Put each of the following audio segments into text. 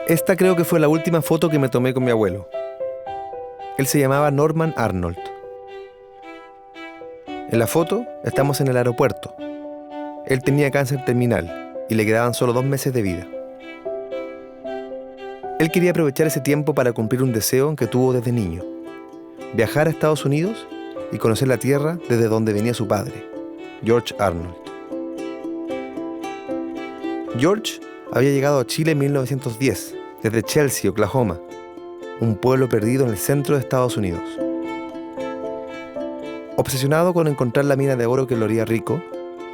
Esta creo que fue la última foto que me tomé con mi abuelo. Él se llamaba Norman Arnold. En la foto estamos en el aeropuerto. Él tenía cáncer terminal y le quedaban solo 2 meses de vida. Él quería aprovechar ese tiempo para cumplir un deseo que tuvo desde niño: viajar a Estados Unidos y conocer la tierra desde donde venía su padre, George Arnold. George había llegado a Chile en 1910, desde Chelsea, Oklahoma, un pueblo perdido en el centro de Estados Unidos. Obsesionado con encontrar la mina de oro que lo haría rico,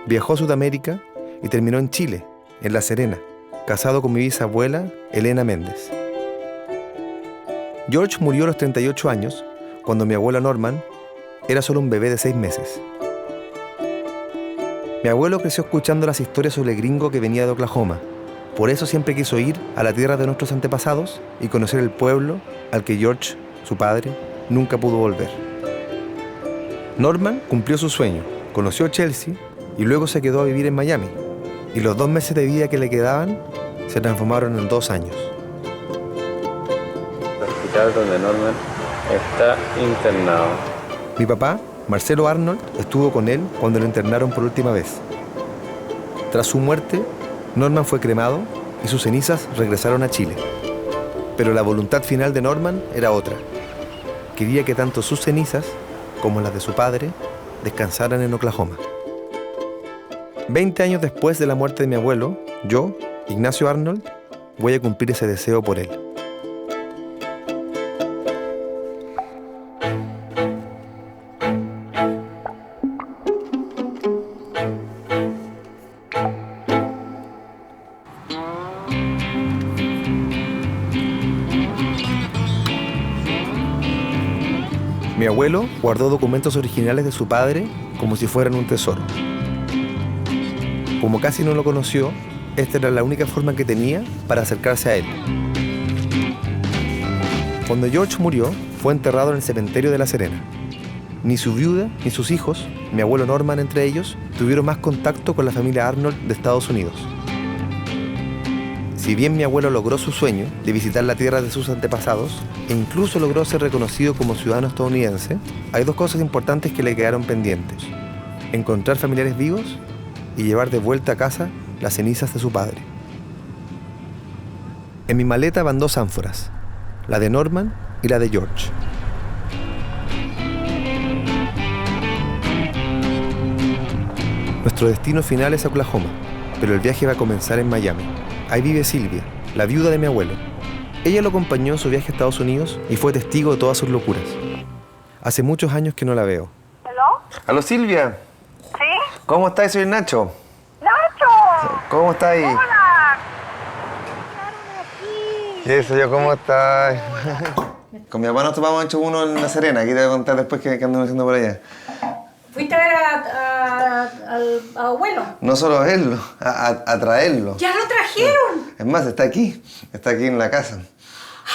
viajó a Sudamérica y terminó en Chile, en La Serena, casado con mi bisabuela, Elena Méndez. George murió a los 38 años, cuando mi abuelo Norman era solo un bebé de 6 meses. Mi abuelo creció escuchando las historias sobre el gringo que venía de Oklahoma. Por eso siempre quiso ir a la tierra de nuestros antepasados y conocer el pueblo al que George, su padre, nunca pudo volver. Norman cumplió su sueño, conoció Chelsea y luego se quedó a vivir en Miami. Y los 2 meses de vida que le quedaban se transformaron en 2 años. El hospital donde Norman está internado. Mi papá, Marcelo Arnold, estuvo con él cuando lo internaron por última vez. Tras su muerte, Norman fue cremado y sus cenizas regresaron a Chile. Pero la voluntad final de Norman era otra. Quería que tanto sus cenizas como las de su padre descansaran en Oklahoma. 20 años después de la muerte de mi abuelo, yo, Ignacio Arnold, voy a cumplir ese deseo por él. Mi abuelo guardó documentos originales de su padre como si fueran un tesoro. Como casi no lo conoció, esta era la única forma que tenía para acercarse a él. Cuando George murió, fue enterrado en el cementerio de La Serena. Ni su viuda ni sus hijos, mi abuelo Norman entre ellos, tuvieron más contacto con la familia Arnold de Estados Unidos. Si bien mi abuelo logró su sueño de visitar la tierra de sus antepasados e incluso logró ser reconocido como ciudadano estadounidense, hay 2 cosas importantes que le quedaron pendientes: encontrar familiares vivos y llevar de vuelta a casa las cenizas de su padre. En mi maleta van 2 ánforas, la de Norman y la de George. Nuestro destino final es Oklahoma, pero el viaje va a comenzar en Miami. Ahí vive Silvia, la viuda de mi abuelo. Ella lo acompañó en su viaje a Estados Unidos y fue testigo de todas sus locuras. Hace muchos años que no la veo. ¿Aló? ¿Aló, Silvia? ¿Sí? ¿Cómo estás? Soy Nacho. ¡Nacho! ¿Cómo estás ahí? ¡Hola! ¿Qué sé yo? ¿Cómo estás? Con mi papá nos tomamos hecho uno en La Serena. Aquí te voy a contar después qué andamos haciendo por allá. ¿Fuiste a ver al abuelo? No solo a verlo, a traerlo. ¡Ya lo trajeron! Es más, está aquí en la casa.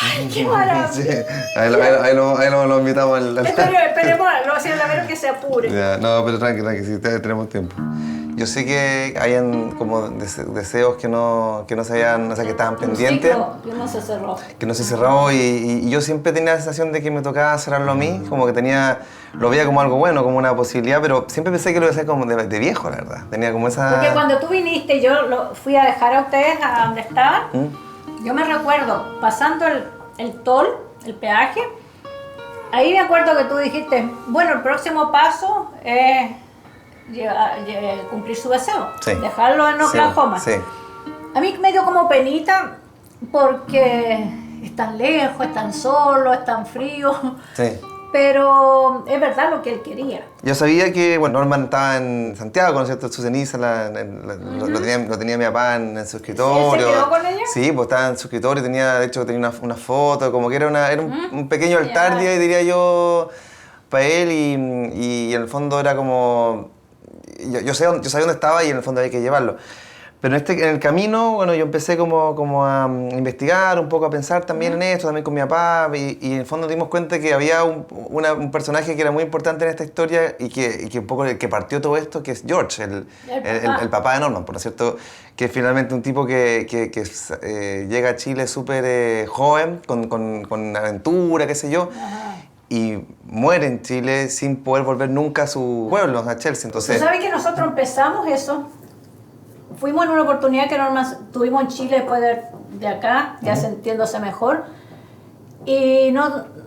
¡Ay, qué maravilla! Sí. Ahí lo invitamos al... Esperemos, lo hacen la ver que se apure. Ya, no, pero tranqui, sí, tenemos tiempo. Yo sé que hayan como deseos que no se habían, o sea, que estaban pendientes. Que no se cerró. Que no se cerró y yo siempre tenía la sensación de que me tocaba cerrarlo a mí, como que lo veía como algo bueno, como una posibilidad, pero siempre pensé que lo iba a hacer como de viejo, la verdad. Tenía como esa... Porque cuando tú viniste, yo fui a dejar a ustedes a donde estaban. Yo me recuerdo, pasando el toll, el peaje, ahí me acuerdo que tú dijiste, bueno, el próximo paso es cumplir su deseo, sí, dejarlo en Oklahoma. Sí. A mí me dio como penita porque es tan lejos, es tan solo, es tan frío. Sí. Pero es verdad lo que él quería. Yo sabía que, bueno, Norman estaba en Santiago, con su ceniza, lo tenía mi papá en su escritorio. ¿Sí, se quedó con ella? Sí, pues estaba en su escritorio, de hecho tenía una foto, como que era un pequeño altar, diría yo, para él, y en el fondo era como... Yo sabía dónde estaba y en el fondo había que llevarlo. Pero en el camino, bueno, yo empecé como a investigar, un poco a pensar también en esto, también con mi papá, y en el fondo dimos cuenta que había un personaje que era muy importante en esta historia y que un poco el que partió todo esto, que es George, el papá de Norman, por cierto, que es finalmente un tipo que llega a Chile súper joven, con aventura, qué sé yo. Ajá. Y muere en Chile sin poder volver nunca a su pueblo, a Chelsea. Entonces, ¿tú sabes que nosotros empezamos eso? Fuimos en una oportunidad que tuvimos en Chile después de acá, ya sintiéndose mejor, y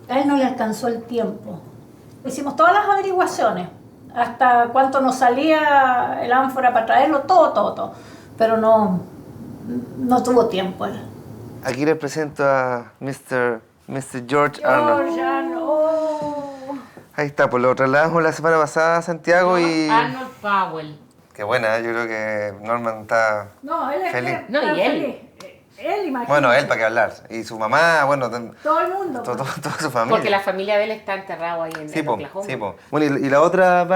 a él no le alcanzó el tiempo. Hicimos todas las averiguaciones, hasta cuánto nos salía el ánfora para traerlo, todo, pero no tuvo tiempo él. Aquí les presento a Mr. George Arnold. Ahí está, pues lo trasladamos la semana pasada a Santiago y... Arnold Powell. Qué buena, yo creo que Norman está feliz. No, y él. Él, imagínate. Bueno, él, para qué hablar. Y su mamá, bueno... Todo el mundo. Toda su familia. Porque la familia de él está enterrada ahí en Oklahoma. Sí, po. Bueno, y la otra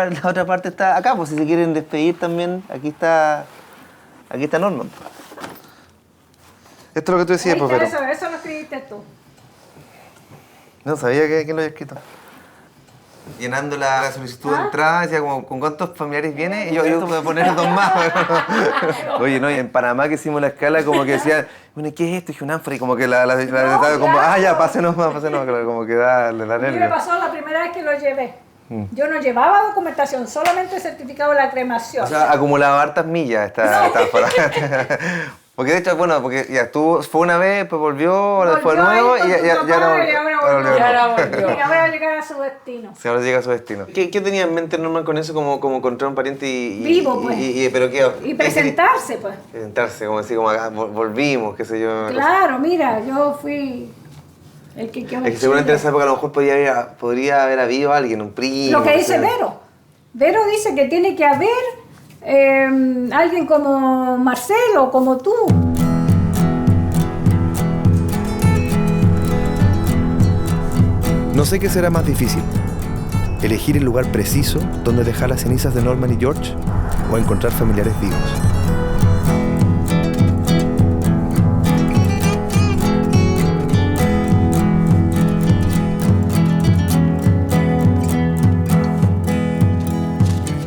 parte está acá, pues si se quieren despedir también, aquí está Norman. Esto es lo que tú decías, pues, pero... Eso lo escribiste tú. No sabía que lo había escrito. Llenando la solicitud de entrada, decía como, ¿con cuántos familiares viene? Y yo voy a poner 2 más. Oye, no, y en Panamá que hicimos la escala, como que decían, bueno, ¿qué es esto? Dije un ánfora, y como que la como, ya, pásenos más, como que da nervio. A mí me pasó la primera vez que lo llevé. Yo no llevaba documentación, solamente certificado de la cremación. O sea, acumulaba hartas millas esta ánfora. Porque de hecho, bueno, porque ya estuvo, fue una vez, pues volvió, ahora después de nuevo y ya volvió. Y ahora va a llegar a su destino. Sí, ahora llega a su destino. ¿Qué tenía en mente Norman con eso, como encontrar un pariente vivo, pues? Pero qué, y presentarse, pues. Presentarse, como decir, como acá volvimos, qué sé yo. Claro, mira, yo fui el que quedó. Es que seguramente en esa época a lo mejor podría haber habido alguien, un primo. Lo que dice Vero. Vero dice que tiene que haber alguien como Marcelo, como tú. No sé qué será más difícil, elegir el lugar preciso donde dejar las cenizas de Norman y George o encontrar familiares vivos.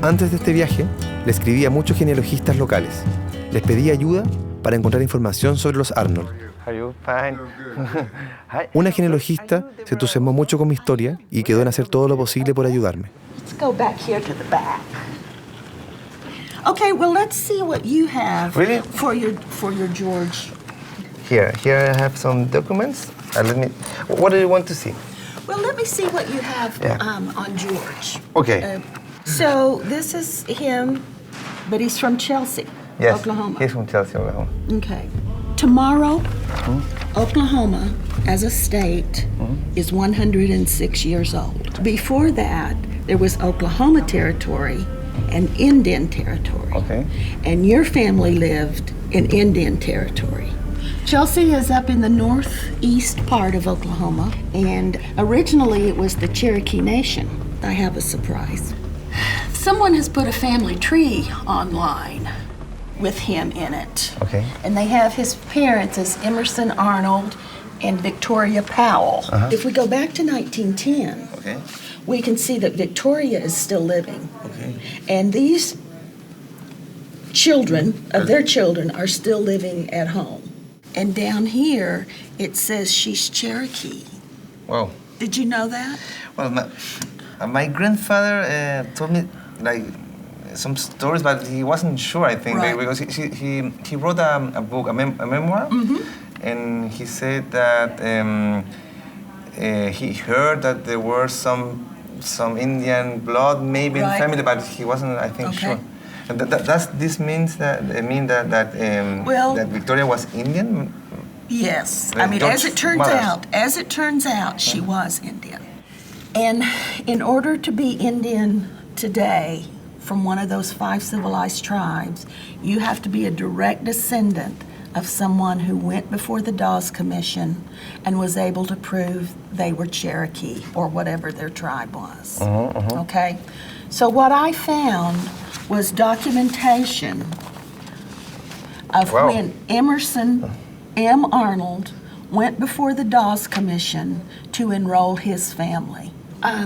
Antes de este viaje, le escribí a muchos genealogistas locales. Les pedí ayuda para encontrar información sobre los Arnold. Una genealogista se entusiasmó mucho con mi historia y quedó en hacer todo lo posible por ayudarme. Let's go back here to the back. Okay, well, let's see what you have for your George. Here I have some documents. What do you want to see? Well, let me see what you have on George. Okay. So this is him, but he's from Chelsea, Oklahoma. He's from Chelsea, Oklahoma. Okay. Tomorrow, Oklahoma, as a state, is 106 years old. Before that, there was Oklahoma Territory and Indian Territory. Okay. And your family lived in Indian Territory. Chelsea is up in the northeast part of Oklahoma, and originally it was the Cherokee Nation. I have a surprise. Someone has put a family tree online with him in it. Okay. And they have his parents as Emerson Arnold and Victoria Powell. If we go back to 1910, we can see that Victoria is still living. Okay. And these children of their children are still living at home. And down here, it says she's Cherokee. Wow. Did you know that? Well, my grandfather told me like some stories, but he wasn't sure, I think, because he wrote a book, a memoir, and he said that he heard that there were some Indian blood maybe in the family, but he wasn't, I think, sure. And this means that that Victoria was Indian? Yes. I mean, as it turns out, she was Indian. And in order to be Indian today, from one of those 5 civilized tribes, you have to be a direct descendant of someone who went before the Dawes Commission and was able to prove they were Cherokee or whatever their tribe was. Okay? So what I found was documentation of when Emerson M. Arnold went before the Dawes Commission to enroll his family.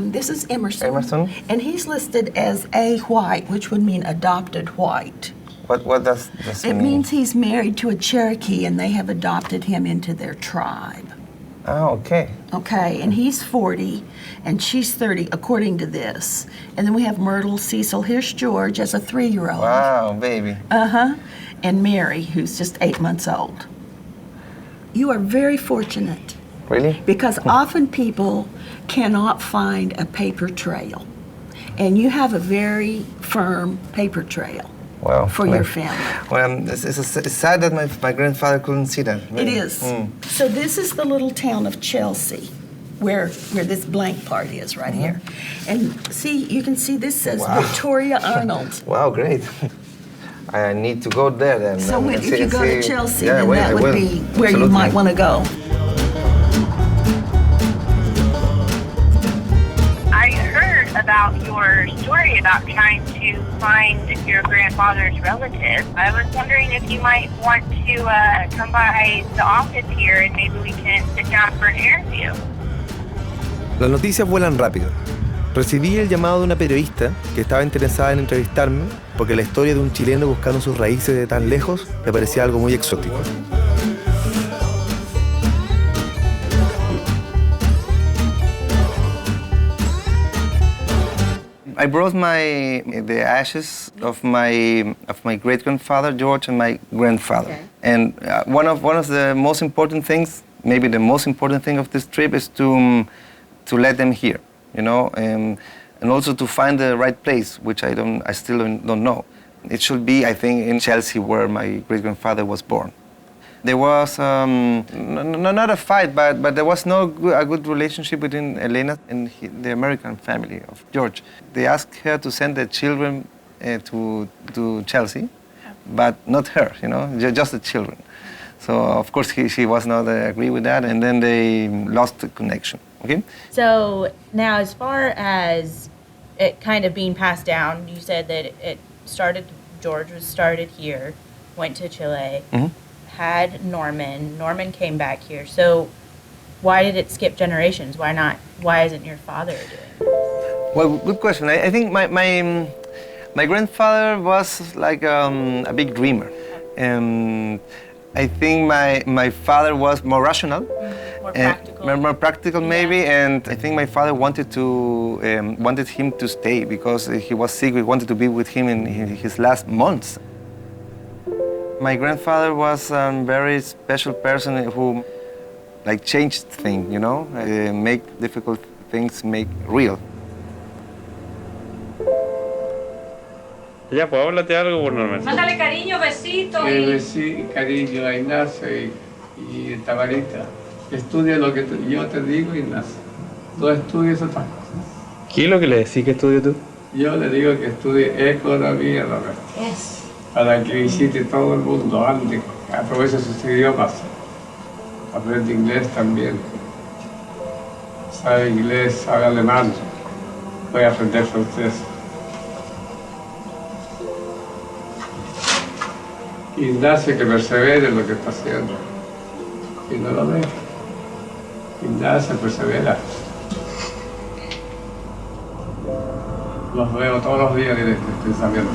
This is Emerson. And he's listed as a white, which would mean adopted white. What does this mean? It means he's married to a Cherokee and they have adopted him into their tribe. Oh, okay. Okay, and he's 40 and she's 30, according to this. And then we have Myrtle, Cecil, here's George as a 3-year-old. Wow, baby. And Mary, who's just 8 months old. You are very fortunate. Really? Because often people cannot find a paper trail. And you have a very firm paper trail. Wow. For your family. Well, it's sad that my grandfather couldn't see that. It is. So this is the little town of Chelsea, where this blank part is right here. And see, you can see this says Victoria Arnold. Wow, great. I need to go there then. So if you go to Chelsea, yeah, then that would be where you might want to go. About your story about trying to find your grandfather's relative. I was wondering if you might want to come by the office here and maybe we can sit down for an interview. Las noticias vuelan rápido. Recibí el llamado de una periodista que estaba interesada en entrevistarme porque la historia de un chileno buscando sus raíces de tan lejos le parecía algo muy exótico. I brought the ashes of my great grandfather George and my grandfather. Okay. And one of the most important things, maybe the most important thing of this trip, is to let them hear, you know, and also to find the right place, which I still don't know. It should be, I think, in Chelsea, where my great grandfather was born. There was not a fight, but there was a good relationship between Elena and the American family of George. They asked her to send the children to Chelsea, but not her, you know, just the children. So of course she was not agree with that, and then they lost the connection. Okay. So now, as far as it kind of being passed down, you said that George was started here, went to Chile. Mm-hmm. Had Norman came back here. So why did it skip generations? Why isn't your father doing it? Well, good question. I think my grandfather was like a big dreamer. I think my father was more rational. More practical maybe, yeah. And I think my father wanted him to stay because he was sick. We wanted to be with him in his last months. My grandfather was a very special person who, like, changed things, you know, make difficult things make real. Ya, pues háblate algo por Norman. Mándale cariño, besitos. Cariño a Ignacio y Tabarita. Estudia lo que yo te digo, Ignacio. No estudies otras cosas. ¿Qué es lo que le decís que estudie tú? Yo le digo que estudie economía, Roberto. Yes. Para que visite todo el mundo, ande, aproveche sus idiomas, aprende inglés también, sabe inglés, sabe alemán, puede aprender francés. Ignacio, que persevere en lo que está haciendo, y no lo deje. Ignacio, persevera. Los veo todos los días en este pensamiento.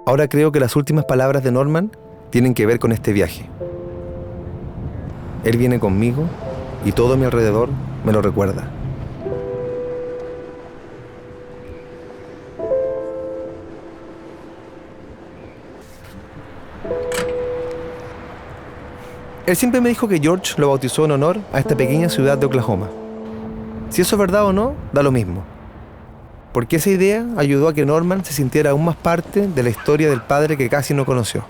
Ahora creo que las últimas palabras de Norman tienen que ver con este viaje. Él viene conmigo y todo a mi alrededor me lo recuerda. Él siempre me dijo que George lo bautizó en honor a esta pequeña ciudad de Oklahoma. Si eso es verdad o no, da lo mismo. Porque esa idea ayudó a que Norman se sintiera aún más parte de la historia del padre que casi no conoció.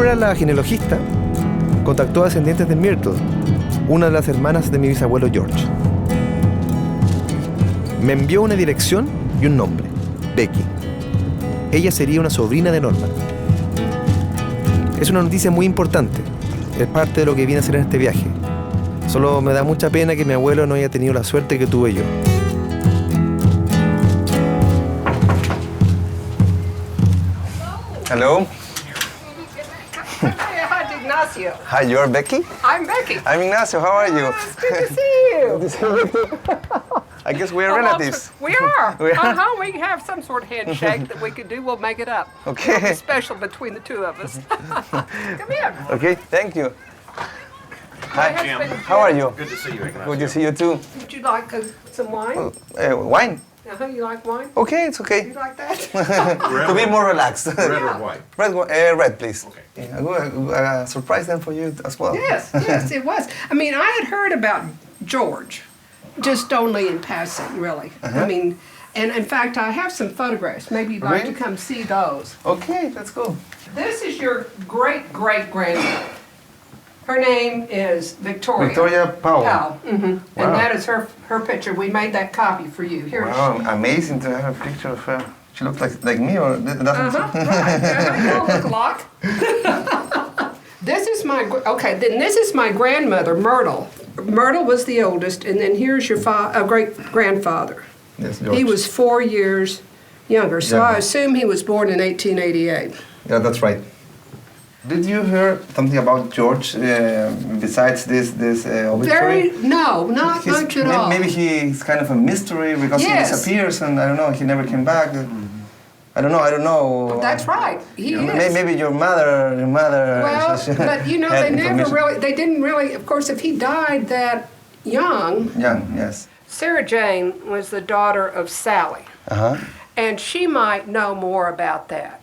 Barbara, la genealogista, contactó a descendientes de Myrtle, una de las hermanas de mi bisabuelo George. Me envió una dirección y un nombre, Becky. Ella sería una sobrina de Norman. Es una noticia muy importante. Es parte de lo que vine a hacer en este viaje. Solo me da mucha pena que mi abuelo no haya tenido la suerte que tuve yo. Hello. Hi, Ignacio. Hi, you're Becky? I'm Becky. I'm Ignacio. How are you? It's good to see you. Good to see you too. I guess we're relatives. We are. We are. We have some sort of handshake that we could do. We'll make it up. Okay. It'll be special between the two of us. Come in. Okay, thank you. Hi, how are you? Good to see you, Ignacio. Good to see you too. Would you like some wine? Wine? You like wine? Okay, it's okay. You like that? To be more relaxed. Red or white? Red, please. Okay. A surprise then for you as well. Yes, it was. I mean, I had heard about George, just only in passing, really. I mean, and in fact, I have some photographs. Maybe you'd like to come see those. Okay, let's go. This is your great-great-grandmother. Her name is Victoria. Victoria Powell. Mm-hmm. Wow. And that is her picture. We made that copy for you. Here. Wow, amazing to have a picture of her. She looks like me, or doesn't Right. You all look alike. This is my grandmother, Myrtle. Myrtle was the oldest, and then here's your great-grandfather. Yes, George. He was 4 years younger, so I assume he was born in 1888. Yeah, that's right. Did you hear something about George besides this obituary? No, not much at all. Maybe he's kind of a mystery because he disappears and I don't know, he never came back. I don't know. That's right. He is. Maybe your mother. Well, but you know, they didn't really. Of course, if he died that young. Young, yes. Sarah Jane was the daughter of Sally, and she might know more about that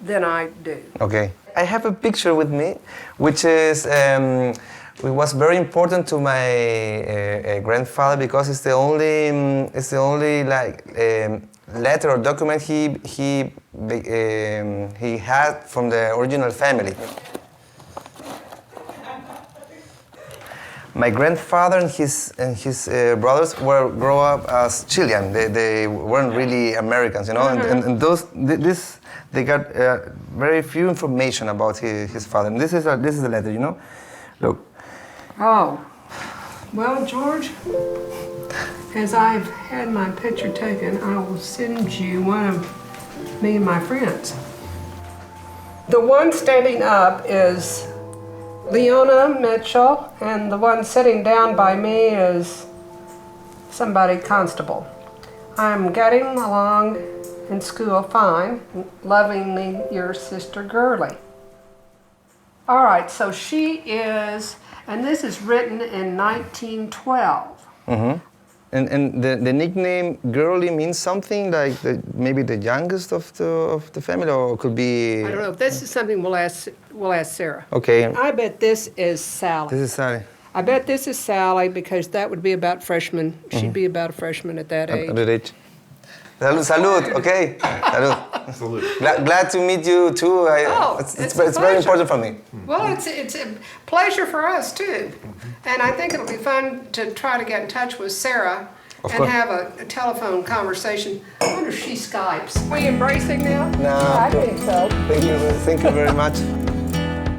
than I do. Okay. I have a picture with me, which is it was very important to my grandfather because it's the only letter or document he had from the original family. My grandfather and his brothers grow up as Chilean. They weren't really Americans, you know. And they got very few information about his father. And this is the letter, you know. Look. Oh, well, George, as I've had my picture taken, I will send you one of me and my friends. The one standing up is Leona Mitchell, and the one sitting down by me is somebody Constable. I'm getting along in school fine, lovingly your sister Gurley. All right, so she is, and this is written in 1912. Mm-hmm. And the nickname Girly means something like maybe the youngest of the family, or it could be. I don't know. This is something we'll ask Sarah. Okay. I bet this is Sally. This is Sally. I bet this is Sally because that would be about freshman. She'd be about a freshman at that age. At that age. Salud, okay. Salud. Salud. Glad to meet you too. It's very important for me. Well, it's a pleasure for us too. And I think it'll be fun to try to get in touch with Sarah and have a telephone conversation. I wonder if she Skypes. Are we embracing now? No. I think so. Thank you very much.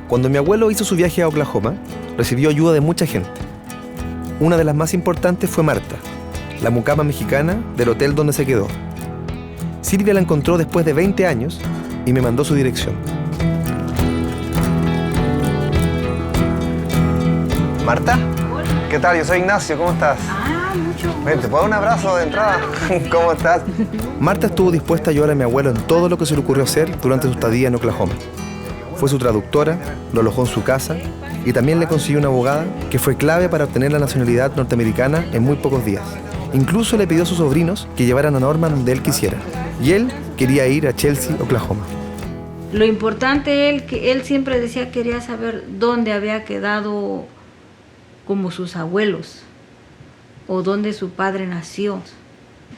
Cuando mi abuelo hizo su viaje a Oklahoma, recibió ayuda de mucha gente. Una de las más importantes fue Marta, la mucama mexicana del hotel donde se quedó. Silvia la encontró después de 20 años y me mandó su dirección. Marta, ¿qué tal? Yo soy Ignacio, ¿cómo estás? Mucho gusto. Ven, ¿te puedo dar un abrazo de entrada? ¿Cómo estás? Marta estuvo dispuesta a ayudar a mi abuelo en todo lo que se le ocurrió hacer durante su estadía en Oklahoma. Fue su traductora, lo alojó en su casa y también le consiguió una abogada que fue clave para obtener la nacionalidad norteamericana en muy pocos días. Incluso le pidió a sus sobrinos que llevaran a Norman donde él quisiera. Y él quería ir a Chelsea, Oklahoma. Lo importante que él siempre decía, quería saber dónde había quedado como sus abuelos o dónde su padre nació,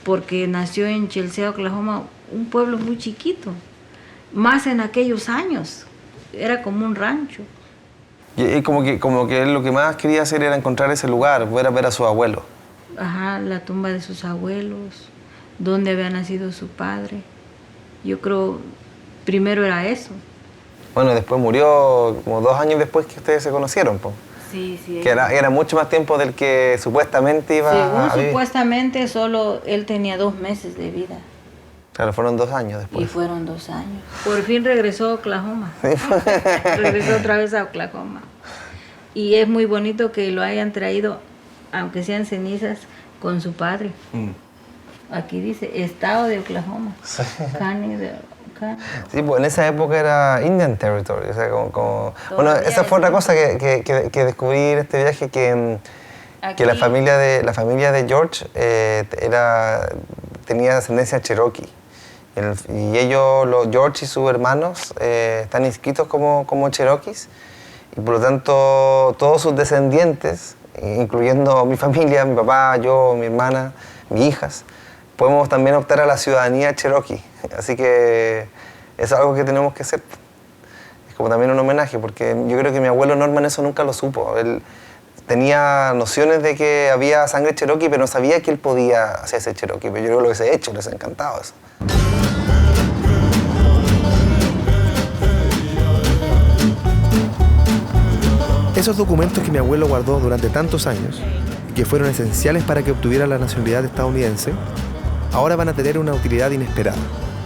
porque nació en Chelsea, Oklahoma, un pueblo muy chiquito, más en aquellos años. era como un rancho. Y como que él lo que más quería hacer era encontrar ese lugar, ver a su abuelo. Ajá, la tumba de sus abuelos, donde había nacido su padre. Yo creo, primero era eso. Bueno, después murió como 2 años después que ustedes se conocieron, po. Sí, sí. Que era mucho más tiempo del que supuestamente iba a vivir. Supuestamente solo él tenía 2 meses de vida. Claro, fueron 2 años después. Y fueron 2 años. Por fin regresó a Oklahoma. Regresó otra vez a Oklahoma. Y es muy bonito que lo hayan traído, aunque sean cenizas, con su padre. Aquí dice, Estado de Oklahoma. Sí. Sí, pues en esa época era Indian Territory. O sea, bueno, esa fue otra cosa que descubrí en este viaje, que la familia de George tenía ascendencia Cherokee. Y ellos, George y sus hermanos, están inscritos como Cherokees. Y por lo tanto, todos sus descendientes, incluyendo mi familia, mi papá, yo, mi hermana, mis hijas, podemos también optar a la ciudadanía Cherokee. Así que es algo que tenemos que hacer. Es como también un homenaje, porque yo creo que mi abuelo Norman eso nunca lo supo. Él tenía nociones de que había sangre Cherokee, pero no sabía que él podía hacerse Cherokee. Pero yo creo que lo hubiese hecho, les ha encantado eso. Esos documentos que mi abuelo guardó durante tantos años y que fueron esenciales para que obtuviera la nacionalidad estadounidense, ahora van a tener una utilidad inesperada.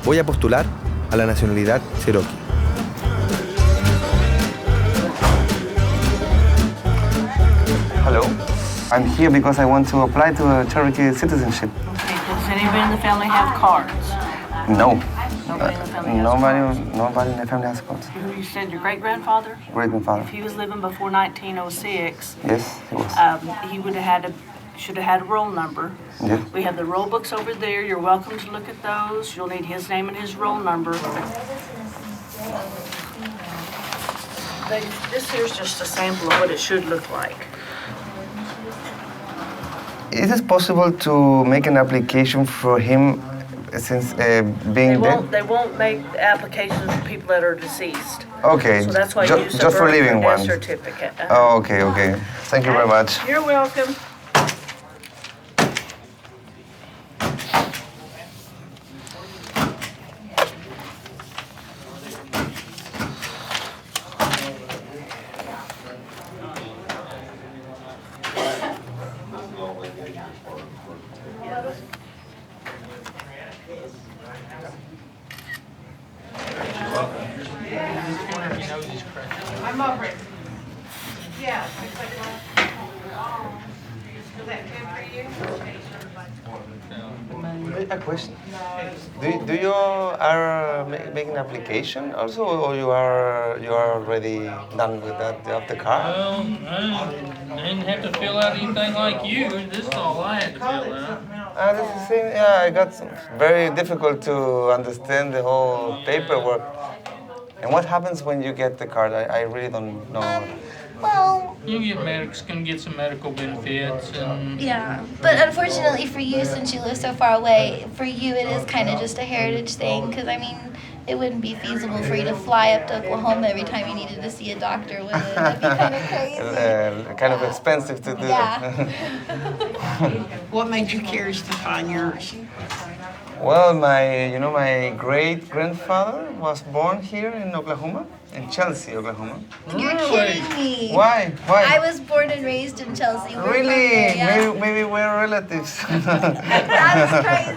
Voy a postular a la nacionalidad Cherokee. Hello, I'm here because I want to apply to a Cherokee citizenship. Okay, does anybody in the family have cards? No. Nobody in the family has Nobody in the family has cards. You said your great-grandfather? Great-grandfather. If he was living before 1906, yes, he was. he should have had a roll number. Yes. We have the roll books over there. You're welcome to look at those. You'll need his name and his roll number. This here's just a sample of what it should look like. Is it possible to make an application for him since being dead? They won't make applications for people that are deceased. Okay, So that's why you use just for living death ones. certificate. Oh, okay. Thank you very much. You're welcome. I'm over it. Yeah. Is that good for you? A question. Do you are making an application also, or you are already done with that? Do you have the card? Well, I didn't have to fill out anything like you. This is all I had to fill out. This is the same. Yeah, I got very difficult to understand the whole paperwork. And what happens when you get the card? I really don't know. Well, You can get some medical benefits and yeah, but unfortunately for you, since you live so far away, for you it is kind of just a heritage thing, because I mean, it wouldn't be feasible for you to fly up to Oklahoma every time you needed to see a doctor, would it? That'd be kind of crazy. Kind of expensive to do. Yeah. What made you curious to find yours? Well, my great-grandfather was born here in Oklahoma, in Chelsea, Oklahoma. You're kidding me. Why? I was born and raised in Chelsea. We're Really? from there, yeah. Maybe we're relatives. That is crazy.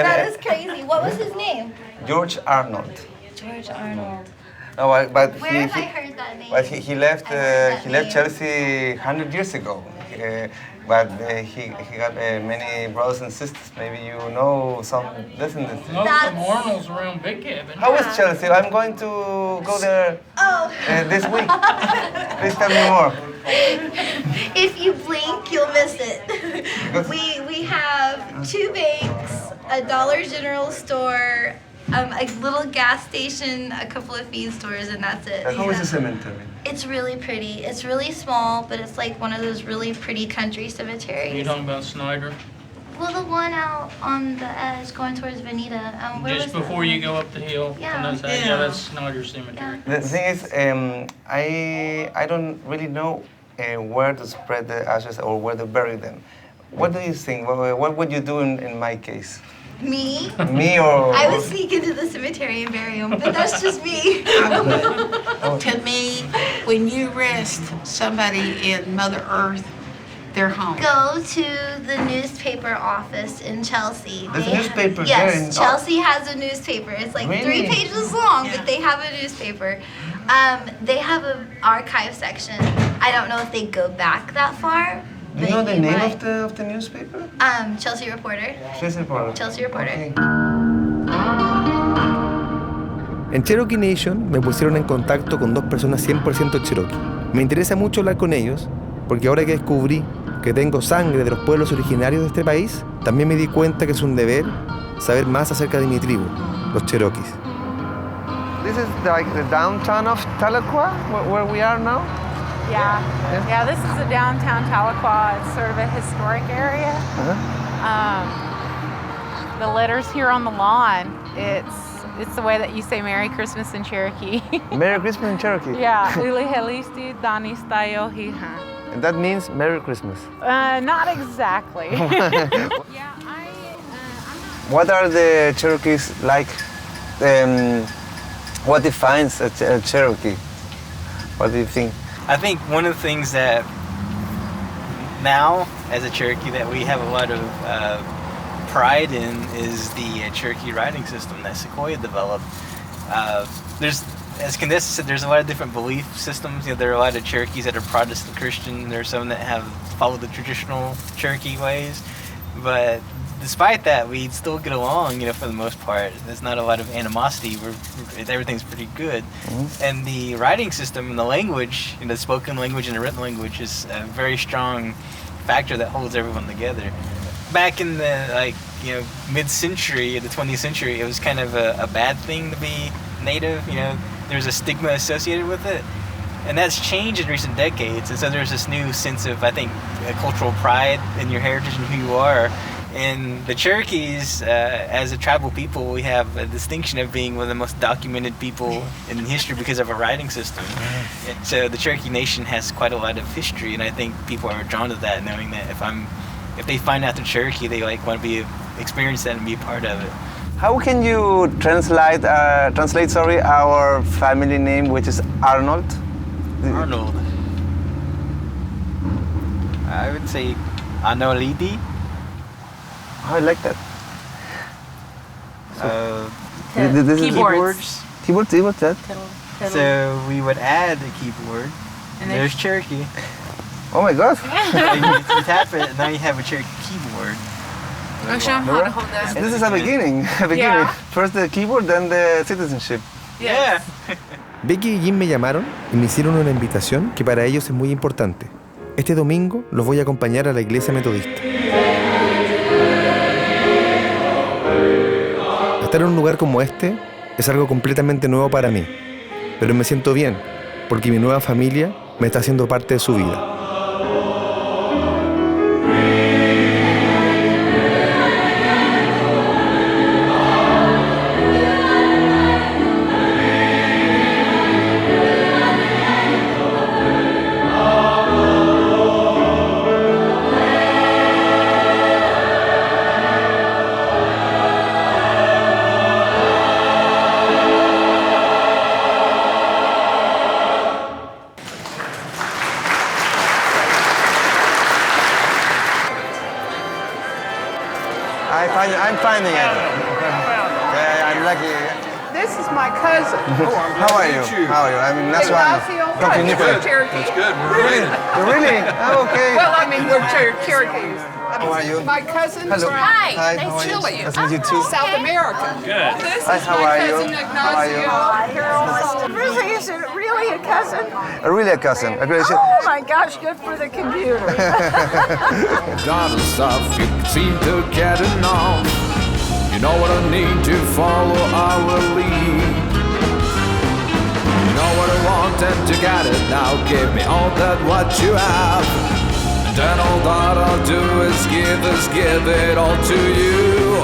That is crazy. What was his name? George Arnold. George Arnold. No, but Where have I heard that name? But he left Chelsea 100 years ago. But he got many brothers and sisters. Maybe you know some descendants. most of them Arnold's around Big Cabin. How is Chelsea? I'm going to go there this week. Please tell me more. If you blink, you'll miss it. We have 2 banks, a Dollar General store, a little gas station, a couple of feed stores, and that's it. How is the cemetery? It's really pretty. It's really small, but it's like one of those really pretty country cemeteries. You talking about Snyder? Well, the one out on the edge going towards Veneta. Just before you go up the hill. Yeah. That's Snyder Cemetery. The thing is, I don't really know where to spread the ashes or where to bury them. What do you think? What would you do in my case? Me? Me or... I would sneak into the cemetery and bury him, but that's just me. To me, when you rest somebody in Mother Earth, they're home. Go to the newspaper office in Chelsea. There's a newspaper there Yes, Chelsea has a newspaper. It's like Really? 3 pages long, but they have a newspaper. They have an archive section. I don't know if they go back that far. Do you know the name of the newspaper? Chelsea Reporter. Chelsea Reporter. Chelsea Reporter. Okay. En Cherokee Nation me pusieron en contacto con 2 personas 100% Cherokee. Me interesa mucho hablar con ellos porque ahora que descubrí que tengo sangre de los pueblos originarios de este país, también me di cuenta que es un deber saber más acerca de mi tribu, los Cherokees. This is like the downtown of Tahlequah, where we are now? Yeah, this is the downtown Tahlequah. It's sort of a historic area. The letters here on the lawn, it's the way that you say Merry Christmas in Cherokee. Merry Christmas in Cherokee? Yeah, Uli Helisti Danistayo Hiha. And that means Merry Christmas. Not exactly. What are the Cherokees like? What defines a Cherokee? What do you think? I think one of the things that now, as a Cherokee, that we have a lot of pride in is the Cherokee writing system that Sequoia developed. As Candace said, there's a lot of different belief systems. There are a lot of Cherokees that are Protestant Christian. There are some that have followed the traditional Cherokee ways. But despite that, we still get along, for the most part. There's not a lot of animosity. Everything's pretty good. Mm-hmm. And the writing system and the language, the spoken language and the written language is a very strong factor that holds everyone together. Back in the mid-century, the 20th century, it was kind of a bad thing to be Native. There's a stigma associated with it. And that's changed in recent decades. And so there's this new sense of, I think, cultural pride in your heritage and who you are. And the Cherokees, as a tribal people, we have a distinction of being one of the most documented people in history because of our writing system. And so the Cherokee Nation has quite a lot of history, and I think people are drawn to that, knowing that if they find out the Cherokee, they want to experience that and be a part of it. How can you translate our family name, which is Arnold? Arnold. I would say Arnolidi. I like that. Keyboards. Keyboards, that? So we would add a keyboard. And there's Cherokee. Oh my God. You tap it, and now you have a Cherokee keyboard. I'll show them how to hold that. This is a beginning. Yeah. First the keyboard, then the citizenship. Yeah. Becky y Jim me llamaron y me hicieron una invitación que para ellos es muy importante. Este domingo los voy a acompañar a la iglesia metodista. Estar en un lugar como este es algo completamente nuevo para mí, pero me siento bien porque mi nueva familia me está haciendo parte de su vida. I'm finding it. Yeah, I'm lucky. This is my cousin. How are you? How are you? I'm Ignacio Arnold. We're Cherokee. That's good. Really? Oh, okay. Well, I mean, we're Cherokees. How are you? My cousin Hello. from Hi, how are you? Chile. Nice to meet you too. South America. Good. This Hi, is how my are you? cousin How are you? Ignacio. Really, is it really a cousin? Really a cousin. Oh my gosh, good for the computer. Down south, you seem to get enough. You know what I need to follow our lead. You know what I want and you got it now. Give me all that what you have. And all that I'll do is give it all to you.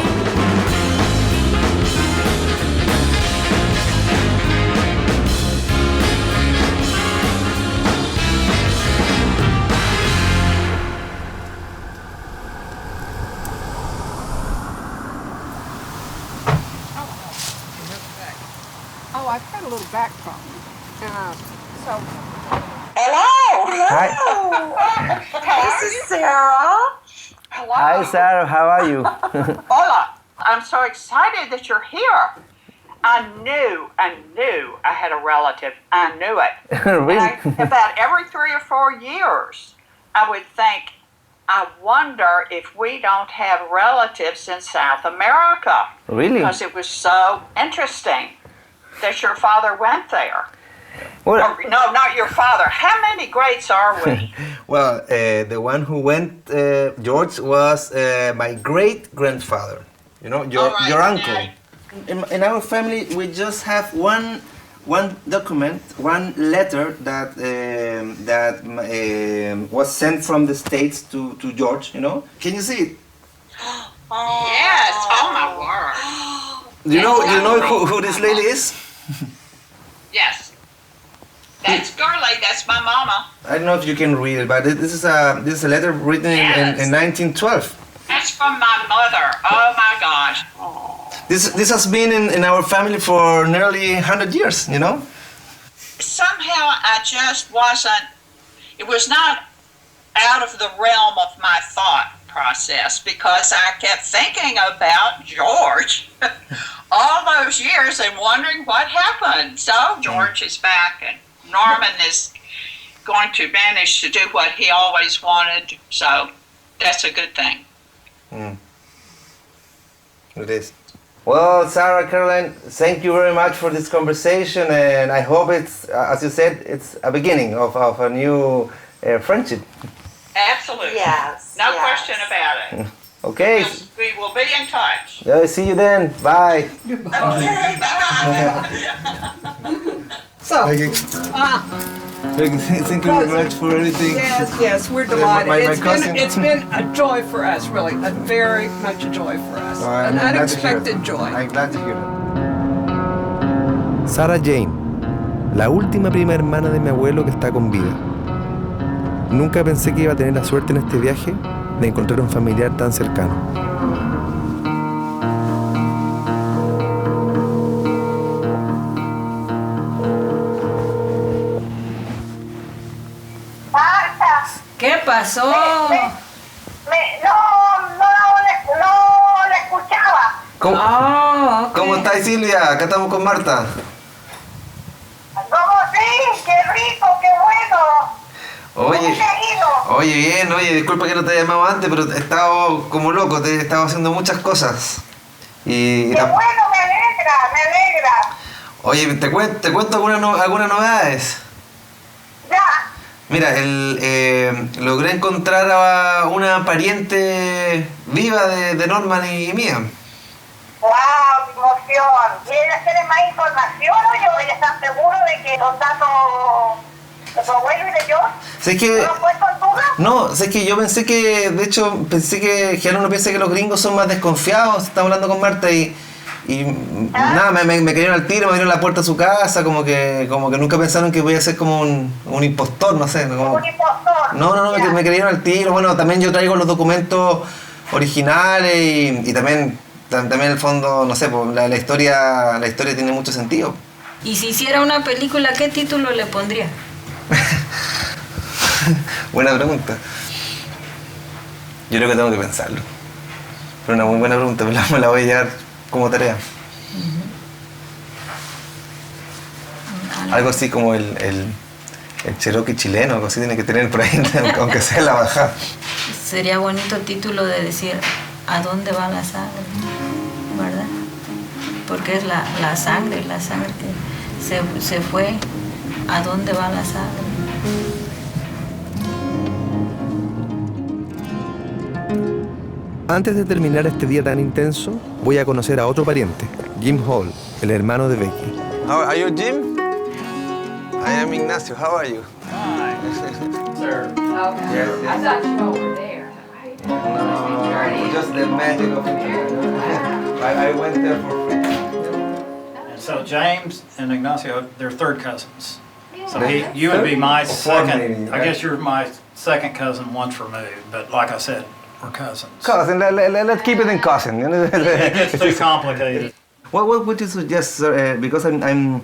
Oh, I've got a little back problem. Hello. Hi. This is Sarah. Hello. Hi, Sarah. How are you? Hola. I'm so excited that you're here. I knew I had a relative. I knew it. Really? And about every 3 or 4 years, I would think, I wonder if we don't have relatives in South America. Really? Because it was so interesting that your father went there. Well, No, not your father. How many greats are we? well, the one who went, George, was my great-grandfather. You know, your uncle. In our family, we just have one document, one letter that was sent from the States to George. You know, can you see it? Yes. Oh my word. Do you know who this lady is? Yes. That's Gurley. That's my mama. I don't know if you can read it, but this is a letter written in 1912. That's from my mother. Oh my gosh. This has been in our family for nearly 100 years, you know? Somehow I just wasn't, it was not out of the realm of my thought process because I kept thinking about George all those years and wondering what happened. So George is back and Norman is going to manage to do what he always wanted. So that's a good thing. It is. Well, Sarah, Caroline, thank you very much for this conversation, and I hope it's, as you said, it's a beginning of a new friendship. Absolutely. Yes. No question about it. Okay. We will be in touch. Yeah, see you then. Bye. So, thank you very much for everything. yes, we're delighted. My cousin. It's been a joy for us, really, a very much a joy for us. An unexpected joy. I'm glad to hear that. Sarah Jane, la última prima hermana de mi abuelo que está con vida. Nunca pensé que iba a tener la suerte en este viaje de encontrar un familiar tan cercano. ¿Qué pasó? No le escuchaba. ¿Cómo, Oh, ok. ¿Cómo estás, Silvia? Acá estamos con Marta. ¿Cómo sí? ¡Qué rico, qué bueno! Oye, ¿Cómo te ha ido? oye, bien, oye, disculpa que no te he llamado antes, pero he estado como loco, he estado haciendo muchas cosas. ¡Qué bueno, me alegra! Oye, te cuento algunas novedades. Ya. Mira, logré encontrar a una pariente viva de Norman y mía. ¡Wow! ¡Qué emoción! ¿Tienes más información o estás seguro de que los datos de tu abuelo y de yo ¿Sé que, no lo has puesto en duda? no, sé que yo pensé que uno piensa que los gringos son más desconfiados. Estaba hablando con Marta y nada, me cayeron al tiro, me abrieron la puerta a su casa, como que nunca pensaron que voy a ser como un impostor, no sé. Como, Un impostor. no, me cayeron al tiro. Bueno, también yo traigo los documentos originales y también en el fondo, no sé, pues, la historia tiene mucho sentido. Y si hiciera una película, ¿qué título le pondría? Buena pregunta. Yo creo que tengo que pensarlo. Pero una muy buena pregunta, me la voy a llevar como tarea. Algo así como el Cherokee chileno, algo así tiene que tener por ahí, aunque sea la bajada. Sería bonito título de decir ¿a dónde va la sangre? ¿Verdad? Porque es la sangre que se fue. ¿A dónde va la sangre? Antes de terminar este día tan intenso, voy a conocer a otro pariente, Jim Hall, el hermano de Becky. Are you Jim? I am Ignacio. How are you? Sir. Okay. Yes, yes. I thought you were over there. No, just the magic of internet. I went there for free. And so James and Ignacio, they're third cousins. So Yeah. you would be my Fourth second. maybe, I guess you're my second cousin once removed. But like I said, we're cousins. Cousin, let's keep it in cousin. It gets too complicated. What would you suggest, sir? Because I'm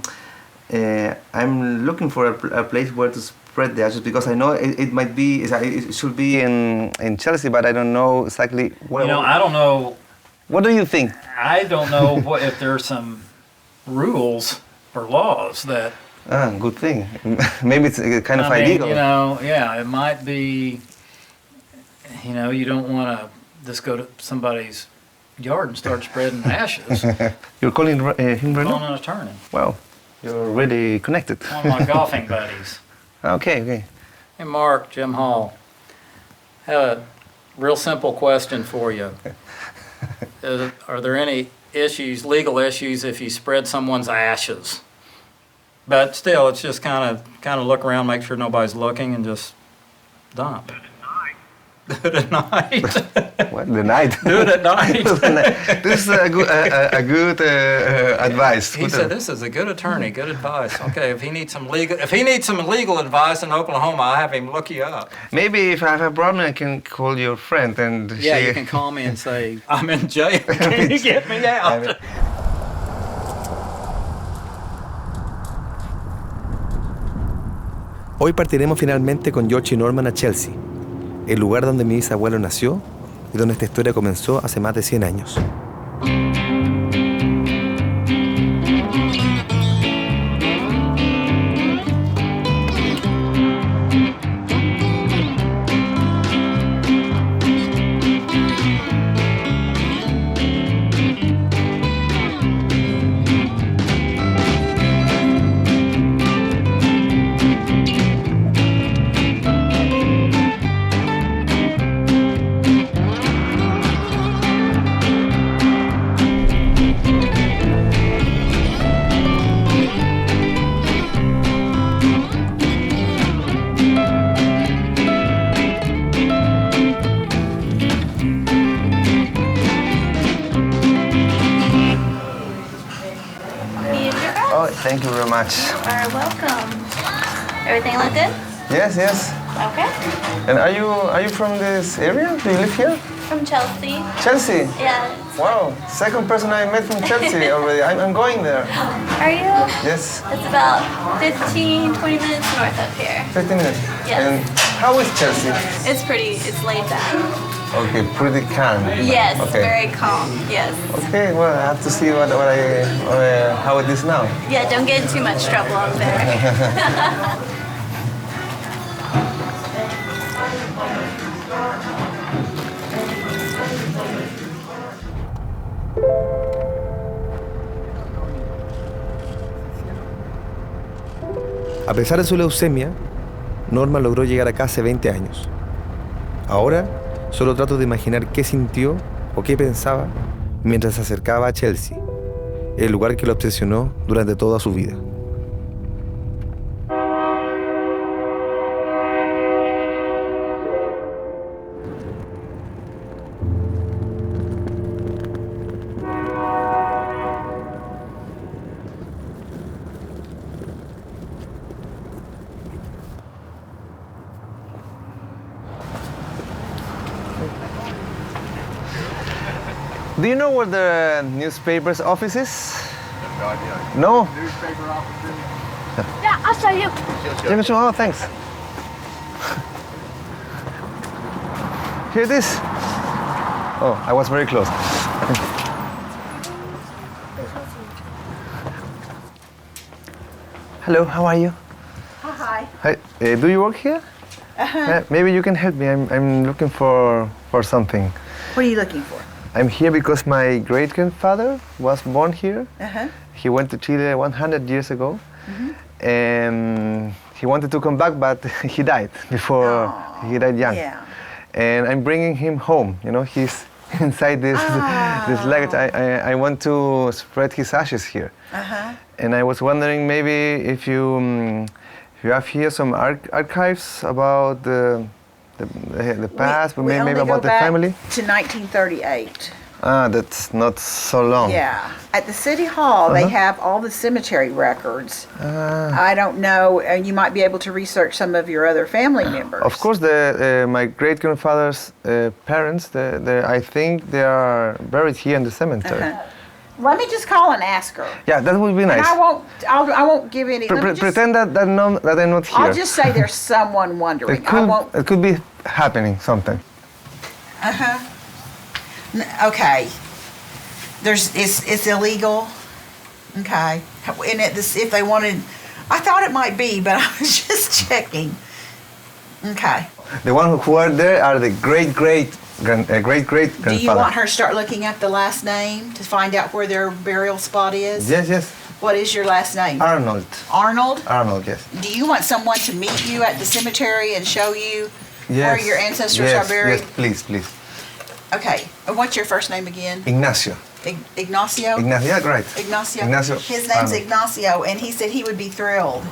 looking for a place where to spread the ashes, because I know it might be, it should be in Chelsea, but I don't know exactly where. You know, I don't know. What do you think? I don't know if there's some rules or laws that. Good thing. Maybe it's kind of illegal. You know, yeah, it might be. You know, you don't want to just go to somebody's yard and start spreading ashes. You're calling him right now? Calling an attorney. Wow, you're really connected. One of my golfing buddies. Okay. Hey, Mark, Jim Hall. Have a real simple question for you. Are there any issues, legal issues, if you spread someone's ashes? But still, it's just kind of look around, make sure nobody's looking, and just dump. Do it at night. What? The night? Do it at night. This is a good advice. He said, "This is a good attorney. Good advice." Okay, if he needs some legal advice in Oklahoma, I'll have him look you up. Maybe if I have a problem, I can call your friend and. Yeah, you can call me and say, "I'm in jail. Can you get me out?" Hoy partiremos finalmente con George y Norman a Chelsea, el lugar donde mi bisabuelo nació y donde esta historia comenzó hace más de 100 años. Thank you very much. You are welcome. Everything look good? Yes. Okay. And are you from this area? Do you live here? From Chelsea. Chelsea? Yeah. Wow, second person I met from Chelsea already. I'm going there. Are you? Yes. It's about 15, 20 minutes north of here. 15 minutes? Yes. And how is Chelsea? It's pretty, it's laid back. Okay, pretty calm. Yes, okay. very calm, yes. Okay, well, I have to see how it is now. Yeah, don't get in too much trouble out there. A pesar de su leucemia, Norma logró llegar acá hace 20 años. Ahora, solo trato de imaginar qué sintió o qué pensaba mientras se acercaba a Chelsea, el lugar que lo obsesionó durante toda su vida. Do you know where the newspaper's office is? No? Newspaper office. Yeah, I'll show you. Oh, thanks. Here it is. Oh, I was very close. Hello, how are you? Hi. Hi. Do you work here? Uh-huh. Maybe you can help me. I'm looking for something. What are you looking for? I'm here because my great-grandfather was born here. Uh-huh. He went to Chile 100 years ago. Mm-hmm. And he wanted to come back, but he died before he died young. Yeah. And I'm bringing him home. You know, he's inside this luggage. I want to spread his ashes here. Uh-huh. And I was wondering maybe if you You have here some archives about the past, but maybe about the family. To 1938. That's not so long. Yeah. At the City Hall, they have all the cemetery records. I don't know, you might be able to research some of your other family members. Of course, my great-grandfather's parents, I think they are buried here in the cemetery. Let me just call and ask her. Yeah, that would be nice. And I won't give any. Pretend that I'm not here. I'll just say there's someone wondering. It could be happening something. Okay. It's illegal. Okay. And if they wanted, I thought it might be, but I was just checking. Okay. The ones who are there are the great-great-grandfather. Do you want her to start looking up the last name to find out where their burial spot is? Yes. What is your last name? Arnold. Arnold? Arnold, yes. Do you want someone to meet you at the cemetery and show you where your ancestors are buried? Yes, please. Okay. And what's your first name again? Ignacio. Ignacio? Ignacio, yeah, right. Ignacio. His name's Arnold. Ignacio, and he said he would be thrilled.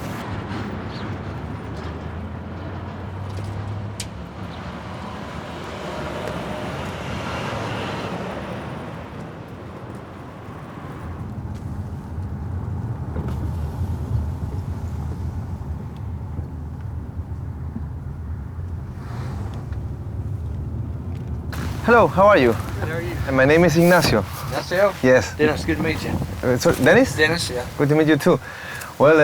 Hello, how are you? Good, how are you? My name is Ignacio. Ignacio? Yes. Dennis, good to meet you. Dennis? Dennis, yeah. Good to meet you too. Well,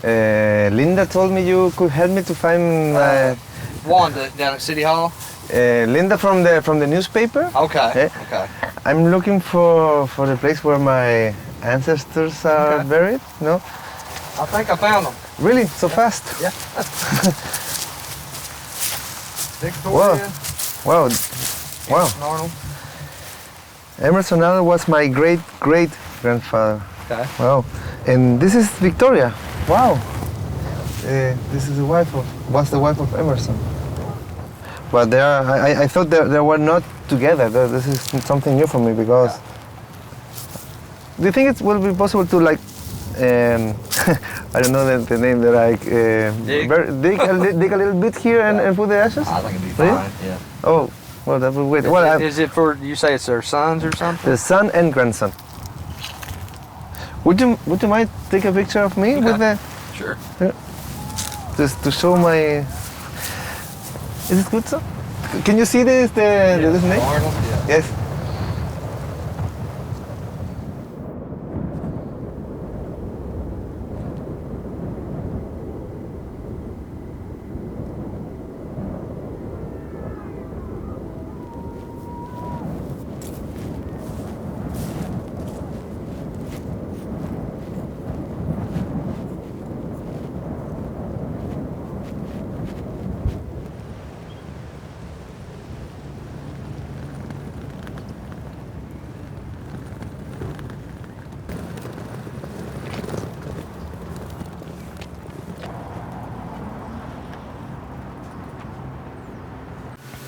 Linda told me you could help me to find Wanda down at City Hall. Linda from the newspaper. Okay. I'm looking for the place where my ancestors are buried. No? I think I found them. Really? So fast? Yeah. Victoria. Wow. Arnold. Emerson Arnold was my great-great-grandfather. Okay. Wow. And this is Victoria. Wow. This is the wife of Emerson. But I thought they were not together. This is something new for me because. Do you think it will be possible to I don't know the name that dig a little bit here and put the ashes? I think it'd be fine. Yeah. Oh, well, that would wait. Well, is it for you say it's their sons or something? The son and grandson. Would you mind take a picture of me with the? Sure. Yeah. Just to show my. Is it good, sir? Can you see this name? Arnold, yeah. Yes.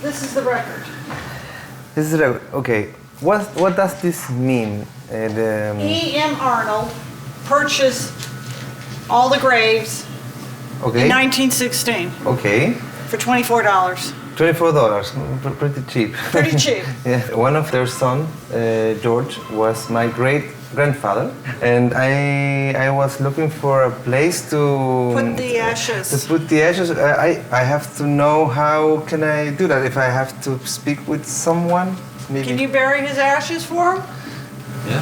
This is the record. This is okay. What does this mean? E.M. Arnold purchased all the graves in 1916. Okay. For $24. $24, pretty cheap. Pretty cheap. Yeah. One of their son, George, was my great-grandfather, and I was looking for a place to put the ashes. I have to know how can I do that. If I have to speak with someone, maybe. Can you bury his ashes for him? Yeah.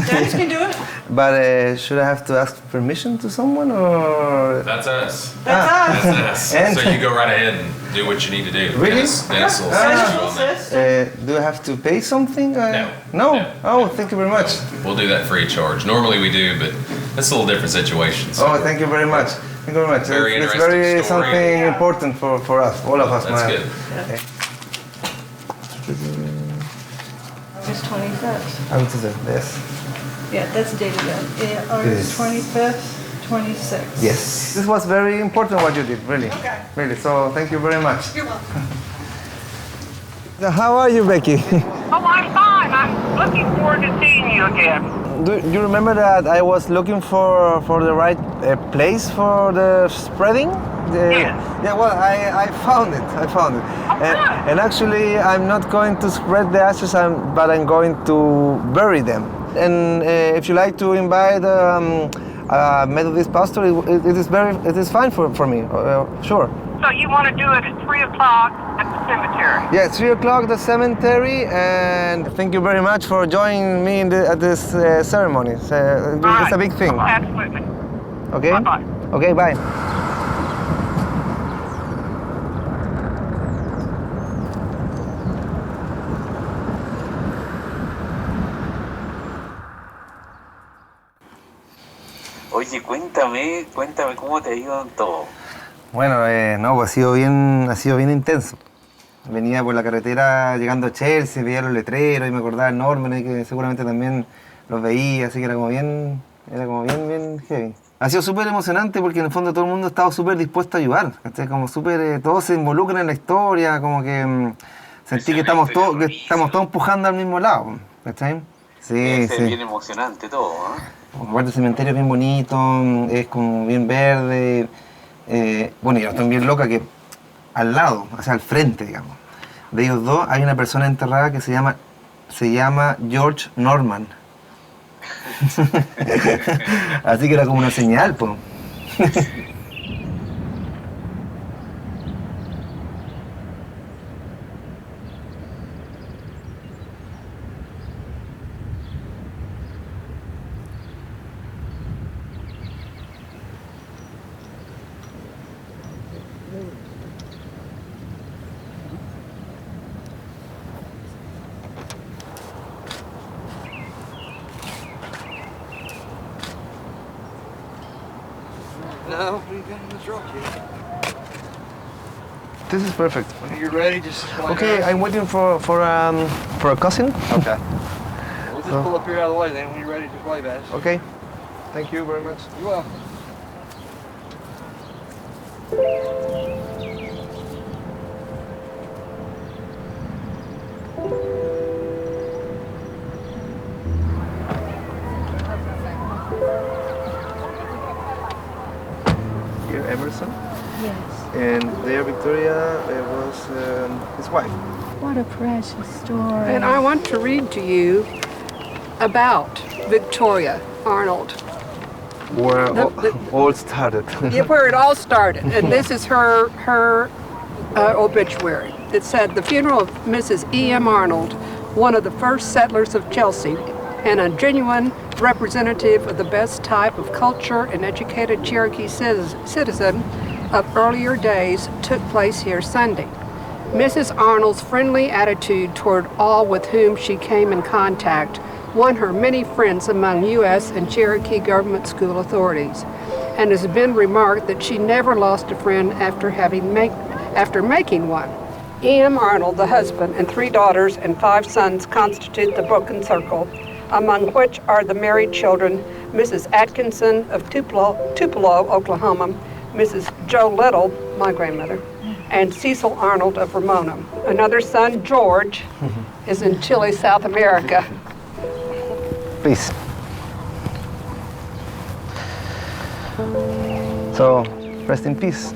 Dennis can do it. But should I have to ask permission to someone or? That's us. That's us. So you go right ahead and do what you need to do. Really? Dennis will assist you on that. Do I have to pay something? No. Oh, thank you very much. We'll do that free of charge. Normally we do, but that's a little different situation. So Thank you very much. Thank you very much. It's very something important for us, all of us. That's good. Okay. August 25th. Yes. Yeah, that's dated August 25th, 26th. Yes. This was very important what you did, really. Okay. Really, so thank you very much. You're welcome. How are you, Becky? Oh, I'm fine. I'm looking forward to seeing you again. do you remember that I was looking for the right place for the spreading? Yeah, well, I found it. And actually, I'm not going to spread the ashes, but I'm going to bury them. And if you like to invite a Methodist pastor, it is fine for me. Sure. So you want to do it at 3 o'clock at the cemetery? Yeah, 3 o'clock at the cemetery, and thank you very much for joining me at this ceremony. It's a big thing. Oh, absolutely. Okay? Bye-bye. Okay, bye. Oye, cuéntame cómo te ha ido en todo. Bueno, no, pues ha sido bien intenso. Venía por la carretera llegando a Chelsea, veía los letreros y me acordaba de Norman, y que seguramente también los veía, así que era como bien heavy. Ha sido súper emocionante porque en el fondo todo el mundo ha estado súper dispuesto a ayudar, ¿cachai? Como súper, todos se involucran en la historia, como que sentí que estamos todos empujando al mismo lado, ¿cachai? Sí, Es bien emocionante todo, ¿no? Aparte el cementerio es bien bonito, es como bien verde. Bueno, y yo estoy bien loca que al lado, o sea, al frente, digamos, de ellos dos hay una persona enterrada que se llama George Norman. Así que era como una señal, pues. No, we got in the truck yet. This is perfect. When you're ready, just fly Okay, out. I'm waiting for a cousin. Okay. We'll just pull up here out of the way then. When you're ready, just wave at us. Okay. Thank you very much. You're welcome. Here, Emerson. Yes. And there, Victoria was his wife. What a precious story. And I want to read to you about Victoria Arnold. Where all started. Yeah, where it all started. And this is her obituary. It said, the funeral of Mrs. E.M. Arnold, one of the first settlers of Chelsea, and a genuine representative of the best type of culture and educated Cherokee citizen of earlier days, took place here Sunday. Mrs. Arnold's friendly attitude toward all with whom she came in contact won her many friends among U.S. and Cherokee government school authorities, and has been remarked that she never lost a friend after making one. E.M. Arnold, the husband, and 3 daughters and 5 sons constitute the broken circle, among which are the married children, Mrs. Atkinson of Tupelo, Oklahoma, Mrs. Joe Little, my grandmother, and Cecil Arnold of Ramona. Another son, George, is in Chile, South America. Please. So, rest in peace.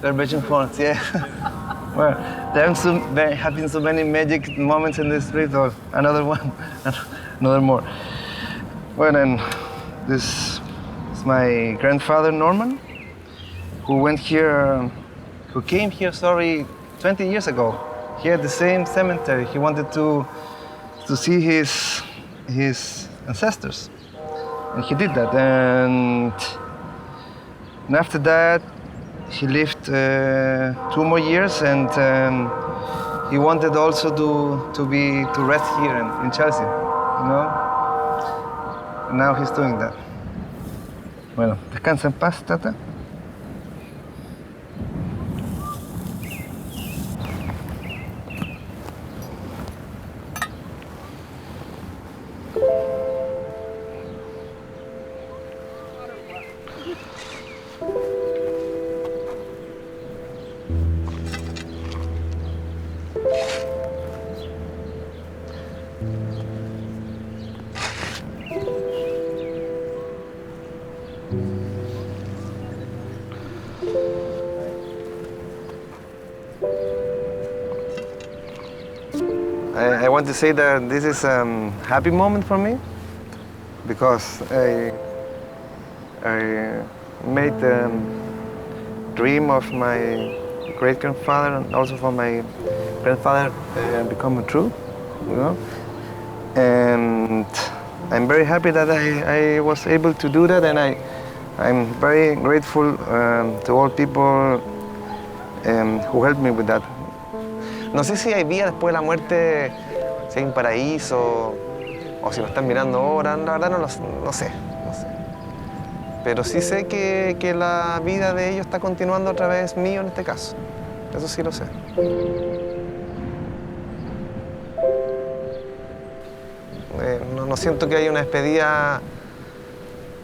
They're matching phones, yeah. Well, there have been so many magic moments in the street, or another one, another more. Well, and this is my grandfather, Norman, who came here, 20 years ago, here at the same cemetery. He wanted to see his ancestors, and he did that. And after that, he lived 2 more years, and he wanted also to rest here in Chelsea, you know. And now he's doing that. Bueno, descansa en paz, Tata. I want to say that this is a happy moment for me because I made the dream of my great-grandfather and also for my grandfather become true, you know. And I'm very happy that I was able to do that, and I'm very grateful to all people who helped me with that. No sé si hay vida después de la muerte, si hay un paraíso o si lo están mirando ahora, la verdad no sé. Pero sí sé que la vida de ellos está continuando a través mío en este caso. Eso sí lo sé. No siento que haya una despedida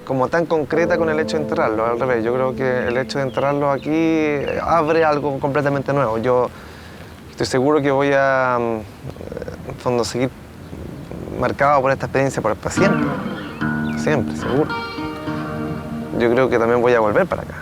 como tan concreta con el hecho de enterrarlo, al revés. Yo creo que el hecho de enterrarlo aquí abre algo completamente nuevo. Yo estoy seguro que voy a, en el fondo, seguir marcado por esta experiencia para siempre. Siempre, seguro. Yo creo que también voy a volver para acá.